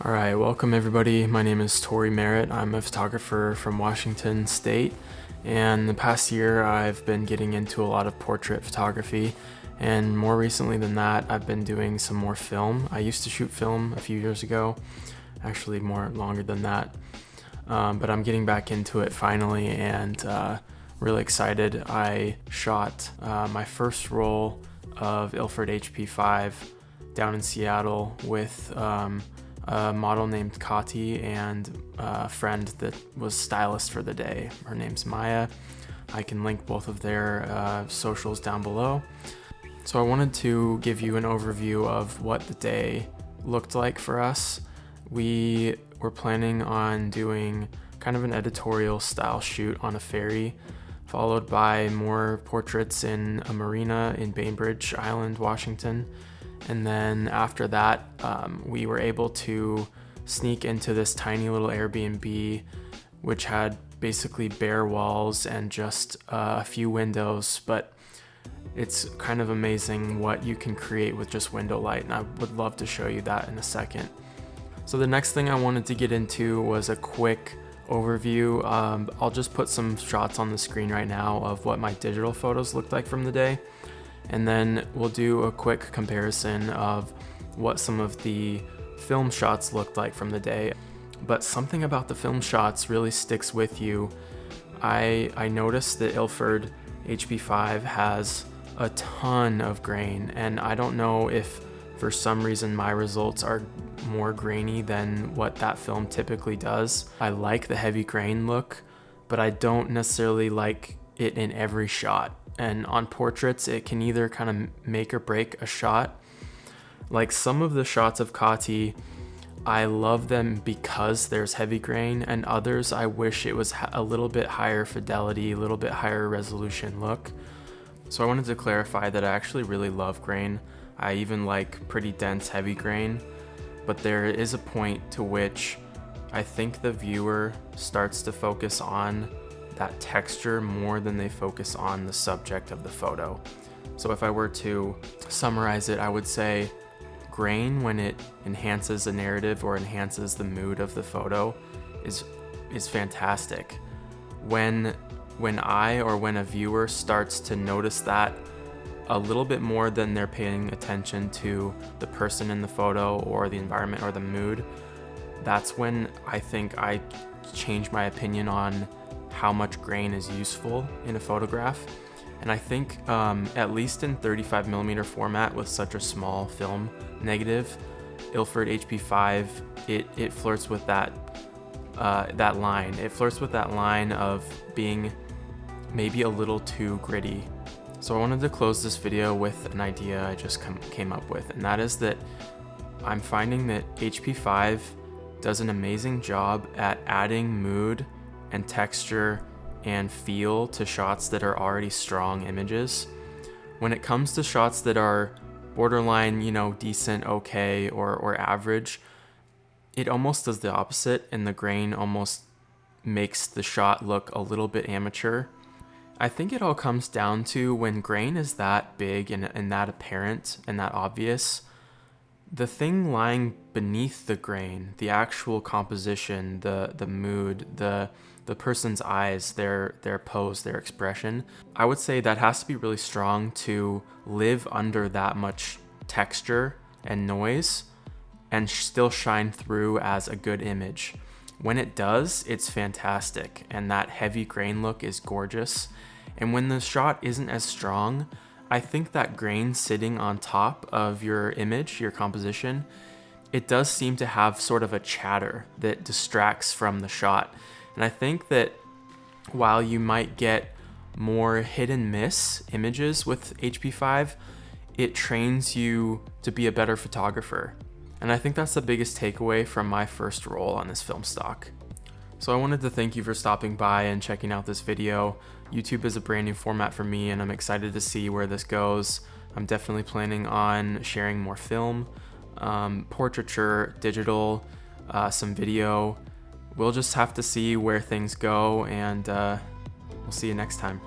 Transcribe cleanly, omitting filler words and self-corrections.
All right, welcome everybody. My name is Tori Merritt. I'm a photographer from Washington State, and the past year I've been getting into a lot of portrait photography, and more recently than that, I've been doing some more film. I used to shoot film a few years ago, actually more longer than that, but I'm getting back into it finally, and really excited. I shot my first roll of Ilford HP5 down in Seattle with a model named Kati and a friend that was stylist for the day. Her name's Maya. I can link both of their socials down below. So I wanted to give you an overview of what the day looked like for us. We were planning on doing kind of an editorial style shoot on a ferry, followed by more portraits in a marina in Bainbridge Island, Washington. And then after that, we were able to sneak into this tiny little Airbnb, which had basically bare walls and just a few windows, but it's kind of amazing what you can create with just window light, and I would love to show you that in a second. So the next thing I wanted to get into was a quick overview. I'll just put some shots on the screen right now of what my digital photos looked like from the day. And then we'll do a quick comparison of what some of the film shots looked like from the day. But something about the film shots really sticks with you. I noticed that Ilford HP5 has a ton of grain, and I don't know if for some reason my results are more grainy than what that film typically does. I like the heavy grain look, but I don't necessarily like it in every shot. And on portraits, it can either kind of make or break a shot. Like some of the shots of Kati, I love them because there's heavy grain, and others I wish it was a little bit higher fidelity, a little bit higher resolution look. So I wanted to clarify that I actually really love grain. I even like pretty dense heavy grain, but there is a point to which I think the viewer starts to focus on that texture more than they focus on the subject of the photo. So if I were to summarize it, I would say grain, when it enhances a narrative or enhances the mood of the photo, is fantastic. When a viewer starts to notice that a little bit more than they're paying attention to the person in the photo or the environment or the mood, that's when I think I change my opinion on how much grain is useful in a photograph. And I think at least in 35mm format with such a small film negative, Ilford HP5, it flirts with that line. It flirts with that line of being maybe a little too gritty. So I wanted to close this video with an idea I just came up with, and that is that I'm finding that HP5 does an amazing job at adding mood and texture and feel to shots that are already strong images. When it comes to shots that are borderline, decent, okay, or average, it almost does the opposite, and the grain almost makes the shot look a little bit amateur. I think it all comes down to when grain is that big and that apparent and that obvious, the thing lying beneath the grain, the actual composition, the mood, the person's eyes, their pose, their expression, I would say that has to be really strong to live under that much texture and noise and still shine through as a good image. When it does, it's fantastic, and that heavy grain look is gorgeous. And when the shot isn't as strong, I think that grain sitting on top of your image, your composition, it does seem to have sort of a chatter that distracts from the shot. And I think that while you might get more hit and miss images with HP5, it trains you to be a better photographer. And I think that's the biggest takeaway from my first roll on this film stock. So I wanted to thank you for stopping by and checking out this video. YouTube is a brand new format for me, and I'm excited to see where this goes. I'm definitely planning on sharing more film, portraiture, digital, some video. We'll just have to see where things go, and we'll see you next time.